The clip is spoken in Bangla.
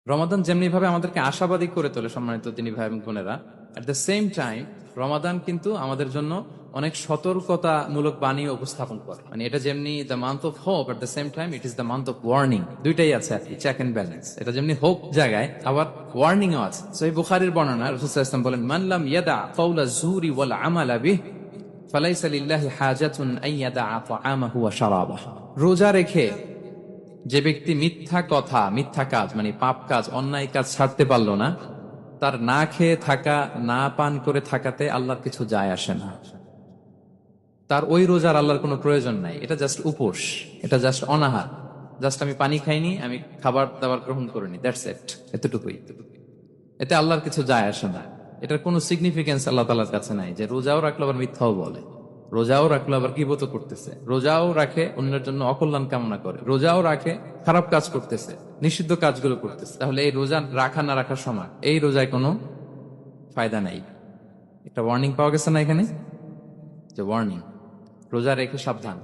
রমাদান যেমনি ভাবে আমাদেরকে আশাবাদী করে তোলে সম্মানিত তিনি ভাই এবং বোনেরা, এট দ্য সেম টাইম রমাদান কিন্তু আমাদের জন্য অনেক সতর্কতামূলক বাণী উপস্থাপন করে। মানে এটা যেমনি the month of hope, at the same time it is the month of warning. দুইটাই আছে আর কি, চেক এন্ড ব্যালেন্স। এটা যেমনি হোপ জায়গায়, আবার ওয়ার্নিং ও আছে। সহিহ বুখারীর বর্ণনা, রাসূল সাল্লাল্লাহু আলাইহি ওয়াসাল্লাম বলেন, মান লাম ইয়াদা কাওলা যুরি ওয়াল আমালা বিহি ফালাইসা লিল্লাহি হাজাতুন আইয়াদা তাআমাহু ওয়া শারাবাহু। রোজা রেখে যে ব্যক্তি মিথ্যা কথা, মিথ্যা কাজ মানে পাপ কাজ, অন্যায় কাজ ছাড়তে পারলো না, তার না খেয়ে থাকা, না পান করে থাকাতে আল্লাহর কিছু যায় আসে না। তার ওই রোজার আল্লাহর কোনো প্রয়োজন নাই। এটা জাস্ট উপোস, এটা জাস্ট অনাহার, জাস্ট আমি পানি খাইনি, আমি খাবার দাবার গ্রহণ করিনি, দ্যাটস ইট, এতটুকুই। এতে আল্লাহর কিছু যায় আসে না। এটার কোনো সিগনিফিকেন্স আল্লাহ তাআলার কাছে নাই যে রোজাও রাখলো আবার মিথ্যাও বলে, রোজাও রাখলো আবার গীবত করতেছে, রোজাও রাখে অন্যের জন্য অকল্যাণ কামনা করে, রোজাও রাখে খারাপ কাজ করতেছে, নিষিদ্ধ কাজগুলো করতেছে। তাহলে এই রোজা রাখা না রাখার সময় এই রোজায় কোনো ফায়দা নাই। একটা ওয়ার্নিং পাওয়া গেছে না এখানে, যে ওয়ার্নিং, রোজা রেখে সাবধান।